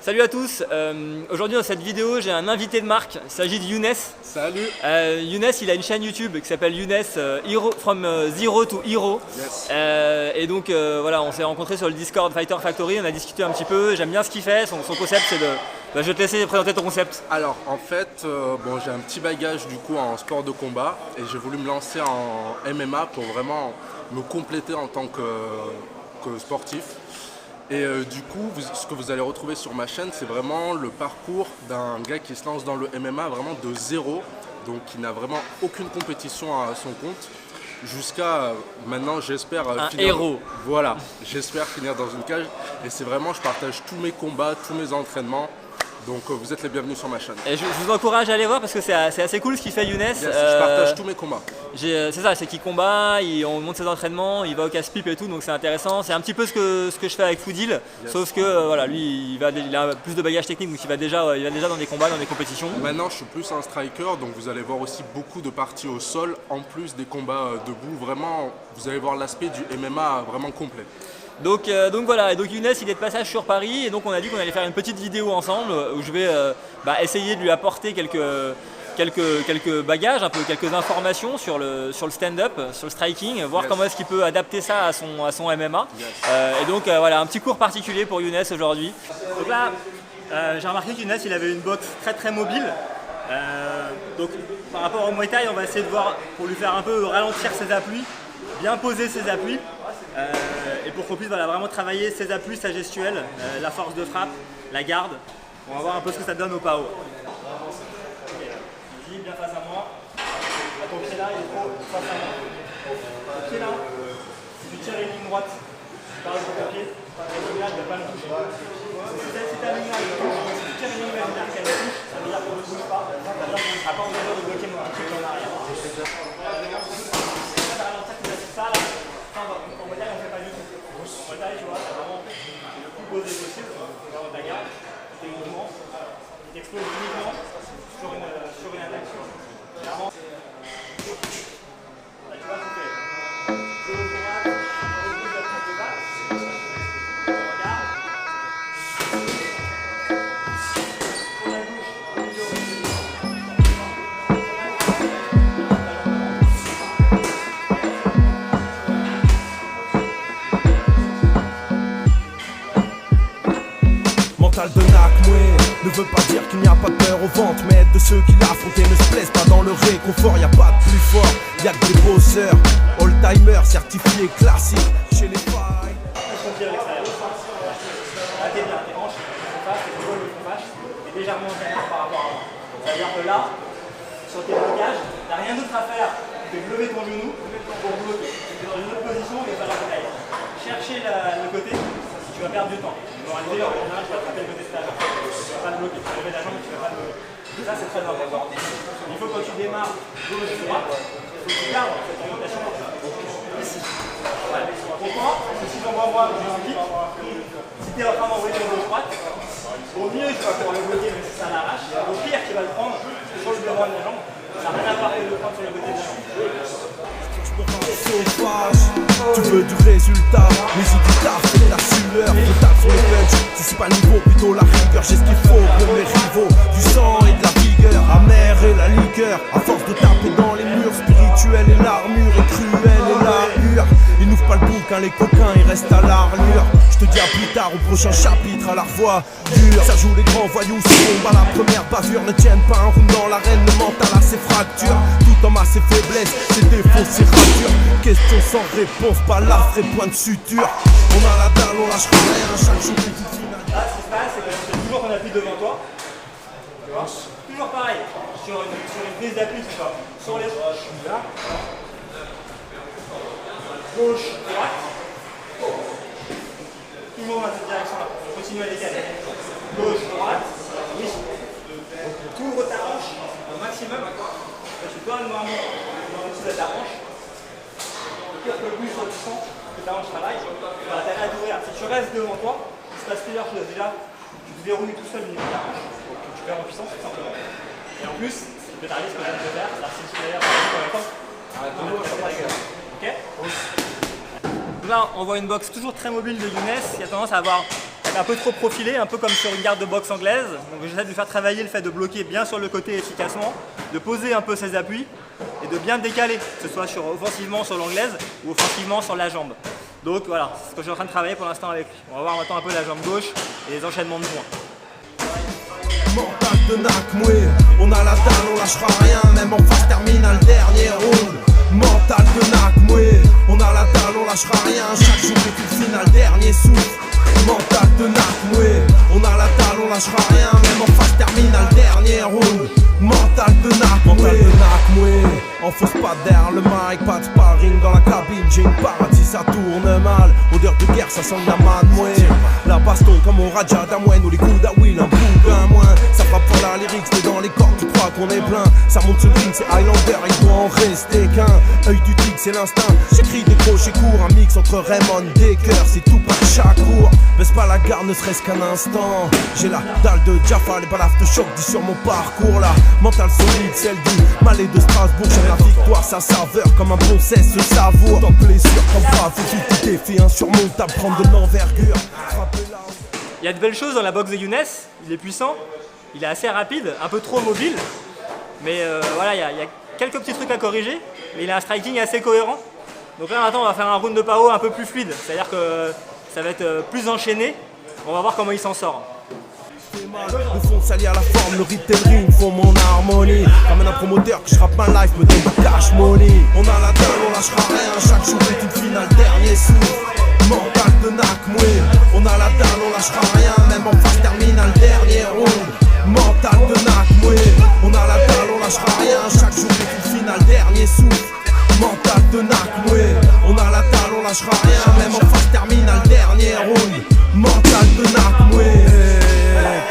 Salut à tous, aujourd'hui dans cette vidéo j'ai un invité de marque, il s'agit de Younes. Salut. Younes il a une chaîne YouTube qui s'appelle Younes From Zero to Hero. Yes. Et donc voilà, on s'est rencontrés sur le Discord Fighter Factory, on a discuté un petit peu, j'aime bien ce qu'il fait, son concept c'est de... je vais te laisser présenter ton concept. Alors en fait, j'ai un petit bagage du coup en sport de combat et j'ai voulu me lancer en MMA pour vraiment me compléter en tant que sportif. Et du coup, ce que vous allez retrouver sur ma chaîne, c'est vraiment le parcours d'un gars qui se lance dans le MMA vraiment de zéro, donc qui n'a vraiment aucune compétition à son compte, jusqu'à maintenant j'espère finir... héros. Voilà, j'espère finir dans une cage. Et c'est vraiment, je partage tous mes combats, tous mes entraînements. Donc vous êtes les bienvenus sur ma chaîne. Et je vous encourage à aller voir parce que c'est assez cool ce qu'il fait Younes. Yes, je partage tous mes combats. C'est ça, c'est qu'il combat, on monte ses entraînements, il va au casse-pipe et tout, donc c'est intéressant. C'est un petit peu ce que je fais avec Foodil, yes. Sauf que voilà, lui il a plus de bagages techniques, donc il va déjà dans des combats, dans des compétitions. Maintenant je suis plus un striker, donc vous allez voir aussi beaucoup de parties au sol, en plus des combats debout. Vraiment, vous allez voir l'aspect du MMA vraiment complet. Donc voilà, et donc Younes il est de passage sur Paris et donc on a dit qu'on allait faire une petite vidéo ensemble où je vais essayer de lui apporter quelques bagages, quelques informations sur le stand-up, sur le striking, voir comment est-ce qu'il peut adapter ça à son MMA. Yes. Et donc voilà, un petit cours particulier pour Younes aujourd'hui. Donc là, j'ai remarqué que Younes il avait une boxe très mobile. Donc par rapport au Muay Thai, on va essayer de voir pour lui faire un peu ralentir ses appuis, bien poser ses appuis. Et pour qu'on puisse vraiment travailler ses appuis, sa gestuelle, la force de frappe, la garde. On va voir un peu ce que ça donne au PAO. Vas-y, bien face à moi. Ton pied là, il est trop face à moi. Ton pied là, si tu tires une ligne droite, pareil pour ton pied, il ne va pas le toucher. Si ta ligne là, il touche, si tu tires une ligne imaginaire qu'elle touche, ça veut dire qu'on ne touche pas. Ça veut dire qu'on ne sera pas en mesure de bloquer mon pied en arrière. Ça là, en Muay Thai on ne fait pas du tout. En Muay Thai tu vois, c'est vraiment le plus posé possible, vraiment de la garde, tes mouvements, tu t'exploses uniquement sur une attaque. Clairement, là tu vois, tu fais le droit, le bout de la tête de balle, regarde, sur la gauche, au milieu, mental de Nakmoué ne veut pas dire qu'il n'y a pas de peur au ventre, mais de ceux qui l'affrontent ne se plaisent pas dans le réconfort. Y a pas de plus fort, y a que des bosseurs, all-timers, certifiés, classiques chez les failles. On tire à l'extérieur. Là t'es bien, tes hanches, tes faces, tes épaules, tes faces, t'es légèrement en arrière par rapport à moi. C'est-à-dire que là, sur tes blocages, t'as rien d'autre à faire que de lever ton genou pour bloquer. Tu es dans une autre position et faire la bataille. Chercher le côté, tu vas perdre du temps. En réalité, en général, tu vas attraper le côté de ta jambe. Tu ne vas pas le bloquer. Tu vas lever la jambe, tu ne vas pas le bloquer. Et ça, c'est très important. Il faut quand tu démarres gauche-droite, il faut que tu gardes cette orientation ici. Ouais. Pourquoi? Parce que si j'envoie moi, j'ai un kick. Si tu es en train d'envoyer ton gauche-droite, au mieux, tu vas pouvoir le bloquer, mais si ça l'arrache. Au pire, tu vas le prendre sur le devant de la jambe. Ça n'a rien à voir avec le prendre sur le côté de la jambe. Sauvage, tu veux du résultat, mais j'ai du taf, c'est de la sueur, le taf sur les bench, si c'est pas le niveau, plutôt la rigueur, j'ai ce qu'il faut pour mes rivaux, du sang et de la vigueur, amer et la liqueur, à force de taper dans les murs, spirituel et l'armure, et cruel et la hure, ils n'ouvrent pas le bouquin, les coquins, ils restent à l'armure, je te dis à plus tard au prochain chapitre, à la revoie dure, ça joue les grands voyous, se tombent à la première bavure, ne tiennent pas un round dans l'arène, le mental a ses fractures, tout homme a ses faiblesses, ses défauts, ses ratures. Question sans réponse, pas l'affreux point de suture. On a la dalle, on lâche rien, chaque jour une petite finale. Là, ce qui se passe, c'est que tu as toujours ton appui devant toi. Tu vois? Toujours pareil. Sur une prise d'appui, tu vois. Sur les là. Gauche, droite. Toujours dans cette direction-là. Continue à décaler. Gauche, droite. Oui. Tu ouvres ta hanche au maximum. Tu donnes normalement dans le dessous de ta hanche. Le plus tu sens que ta hanche travaille, tu as intérêt à t'ouvrir. Si tu restes devant toi, il se passe plusieurs choses. Déjà, tu te verrouilles tout seul au niveau de ta hanche, donc tu perds en puissance tout simplement. Et en plus, il peut t'arriver ce que je viens de faire, c'est-à-dire si tu derrière, ok. Donc là, on voit une boxe toujours très mobile de Younes qui a tendance à avoir est un peu trop profilé, un peu comme sur une garde de boxe anglaise. Donc j'essaie de faire travailler le fait de bloquer bien sur le côté efficacement, de poser un peu ses appuis et de bien décaler, que ce soit offensivement sur l'anglaise ou offensivement sur la jambe. Donc voilà, c'est ce que je suis en train de travailler pour l'instant avec lui. On va voir maintenant un peu la jambe gauche et les enchaînements de points. Mental de Nakmoué, on a la dalle, on lâchera rien, même en phase terminale, dernier round. Mental de Nakmoué, on a la dalle, on lâchera rien, chaque jour est une finale, dernier souffle. Mental de Nakmoué, on a la dalle, on lâchera rien, même en phase terminale, dernier round. Mental de Nakmoué, on fausse pas derrière le mic, pas de sparring dans la cabine, j'ai une paradis, ça tourne mal. Odeur de guerre, ça sent la manoué. La baston comme au Raja d'Amwen ou les coups d'Awil, un bout d'un moins. Ça frappe pour la lyrics, mais dans les cordes tu crois qu'on est plein. Ça monte sur le ring, c'est Highlander, il doit en rester qu'un. Œil du tigre, c'est l'instinct. J'écris des crochets courts, un mix entre Raymond Decker, c'est tout pas de Shakur. Baisse pas la garde, ne serait-ce qu'un instant. J'ai la dalle de Jaffa, les balafres de choc, dit sur mon parcours là. Mental solide, celle du Malais de Strasbourg. J'aime la victoire, sa saveur comme un bon cesse se savoure. Tant de blessures, comme brave, tout défi insurmontable, prendre de l'envergure. Il y a de belles choses dans la boxe de Younes, il est puissant, il est assez rapide, un peu trop mobile. Mais voilà, il y a quelques petits trucs à corriger, mais il a un striking assez cohérent. Donc là maintenant on va faire un round de PAO un peu plus fluide, c'est-à-dire que ça va être plus enchaîné. On va voir comment il s'en sort. Le fond s'allie à la forme, le rythme et le ring font mon harmonie. Ramène un promoteur que je rappe ma life, me donne ma cash money. On a la dalle, on lâchera rien, chaque jour est une finale, dernier souffle. Mental de Nakmoué, on a la dalle, on lâchera rien, même en phase terminale, dernier round. Mental de Nakmoué, on a la dalle, on lâchera rien, chaque jour est une finale, dernier souffle. Mental de Nakmoué, on a la dalle, on lâchera rien, même en phase terminale, dernier round. Mental de Nakmoué.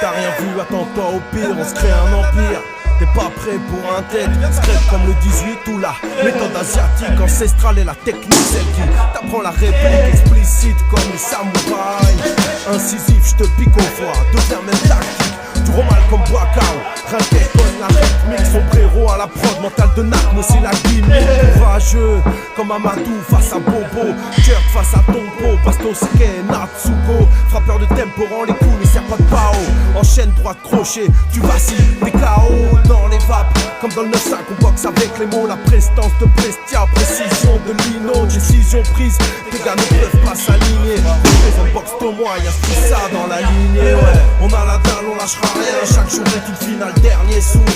T'as rien vu, attends-toi au pire, on se crée un empire. T'es pas prêt pour un tête, secrète comme le 18 ou la méthode asiatique ancestrale et la technique, celle qui t'apprend la réplique explicite comme les samouraïs. Incisif, j'te pique au foie, deviens même tactique. Du romal comme Boakao, Rinquet donne la rythmique, sombrero à la prod, mental de Nakmoué, c'est la gimmick. Courageux comme Amadou face à Bobo, Jerk face à Tompo, Baston Seke, Natsuko. Frappeur de tempo, rend les coups, ne sert pas de pao. Enchaîne droite crochet, tu vacilles, t'es KO dans les vapes. Comme dans le 9-5, on boxe avec les mots, la prestance de Prestia, précision de Lino, décision prise. Tes gars ne peuvent pas s'aligner. On boxe au moins, y'a ce ça dans la lignée, ouais. On a la dalle, on lâchera rien, chaque jour est une finale, dernier souffle.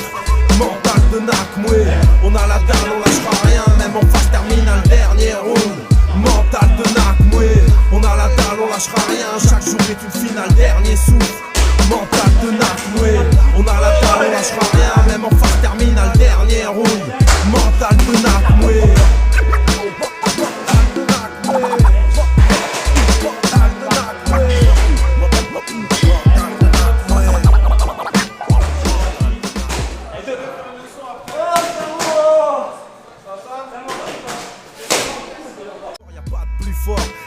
Mental de Nakmoué, on a la dalle, on lâchera rien, même en phase terminale, dernier round. Mental de Nakmoué, on a la dalle, on lâchera rien, chaque jour est une finale, dernier souffle. Mental de Nakmoué, on a la dalle, on lâchera rien, même en phase terminale, dernier round. Mental de Nakmoué.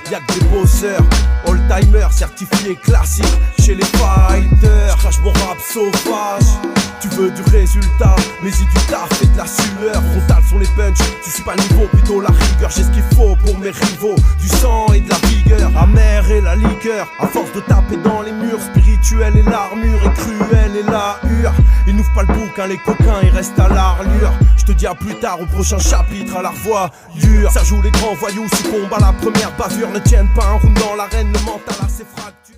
Y'a que des bosseurs, all-timer, certifié classique. Chez les fighters, crache mon rap sauvage. Tu veux du résultat, mais y du taf et de la sueur. Frontal sur les punchs, tu suis pas le niveau, plutôt la rigueur. J'ai ce qu'il faut pour mes rivaux, du sang et de la vigueur. Amer et la liqueur, à force de taper dans les murs. Spirituel et l'armure, et cruel et la hure. Ils n'ouvrent pas le bouquin, les coquins, ils restent à l'arlure. Je te dis à plus tard, au prochain chapitre, à la revoie dure. Ça joue les grands voyous, succombent à la première bavure. Ne tiennent pas un round dans l'arène, le mental a ses fractures.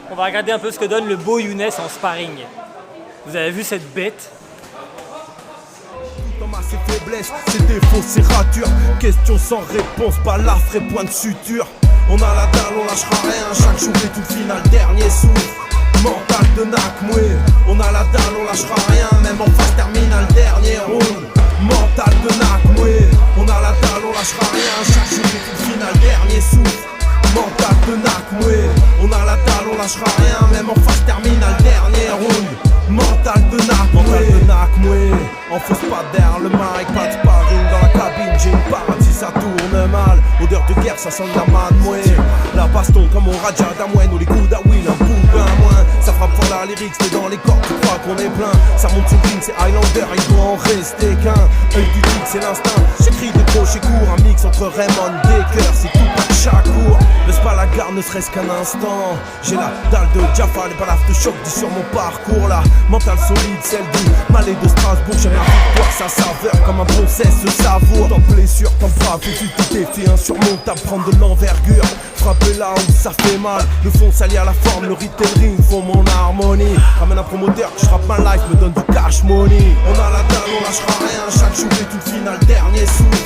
On va regarder un peu ce que donne le beau Younes en sparring. Vous avez vu cette bête? Thomas, ses faiblesses, ses défauts, ses ratures. Question sans réponse, balafre et point de suture. On a la dalle, on lâchera rien, chaque jour est une finale, dernier souffle. Mental de Nakmoué, on a la dalle, on lâchera rien, même en phase terminale, dernier round. Mental de Nakmoué, on a la dalle, on lâchera rien. Chaque jour est une finale, dernier souffle. Mental de Nakmoué, on a la dalle, on lâchera rien. Même en phase terminale, dernier round. Mental de Nakmoué, on fausse pas derrière le mic, pas de sparring dans la cabine. J'ai une parade si ça tourne mal. Odeur de guerre, ça sent la manmoué. La baston comme au Raja d'Amouane ou les coups d'Awil, un bout d'un moins. Ça frappe pour la lyrics, t'es dans les cordes, tu crois qu'on est plein. Ça monte sur ring, c'est Highlander, il doit en rester qu'un. Œil du tic, c'est l'instinct. J'écris de crochet court, un mix entre Raymond Baker, c'est tout pas de Shakur. Laisse pas la garde, ne serait-ce qu'un instant. J'ai la dalle de Jaffa, les balafres de choc dit sur mon parcours là. Mental solide, celle du Malais de Strasbourg. J'aime la victoire, sa saveur comme un bon cesse se savoure. Tant de blessures, tant de frappes, et tout défi insurmontable, prendre de l'envergure. Frapper là où ça fait mal, le fond s'allie à la forme, le rythme et le ring font mon harmonie. Ramène un promoteur qui rappe ma life, me donne du cash money. On a la dalle, on lâchera rien, chaque jour est une finale, dernier souffle.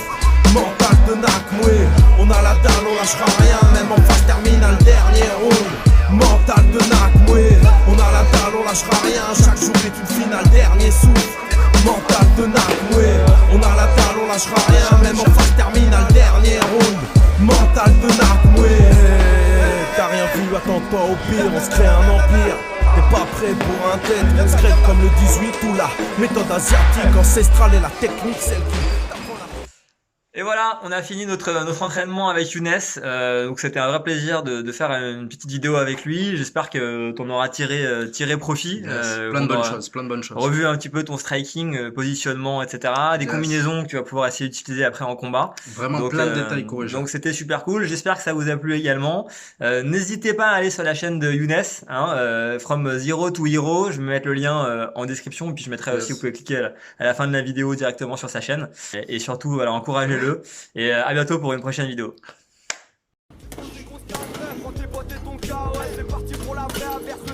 Mental de Nakmoué, on a la dalle, on lâchera rien, même en phase terminale, dernier round. Mental de Nakmoué, on a la dalle, on lâchera rien, chaque jour est une finale, dernier souffle. Mental de Nakmoué, on a la dalle, on lâchera rien, même en phase terminale, dernier round. Mental de Nakmoué, t'as rien vu, attends-toi au pire, on se crée un empire. T'es pas prêt pour un tête, discrète comme le 18 ou la méthode asiatique ancestrale et la technique, celle qui... Et voilà, on a fini notre entraînement avec Younes. Donc c'était un vrai plaisir de faire une petite vidéo avec lui. J'espère que t'en auras tiré profit. Yes, plein de bonnes choses. Revu un petit peu ton striking, positionnement, etc. Des combinaisons que tu vas pouvoir essayer d'utiliser après en combat. Vraiment donc, plein de détails corrigés. Donc c'était super cool. J'espère que ça vous a plu également. N'hésitez pas à aller sur la chaîne de Younes, From Zero to Hero. Je vais mettre le lien en description et puis je mettrai aussi, vous pouvez cliquer à la fin de la vidéo directement sur sa chaîne. Et surtout, voilà, encouragez-le. Et à bientôt pour une prochaine vidéo. C'est parti pour la vraie, inverse le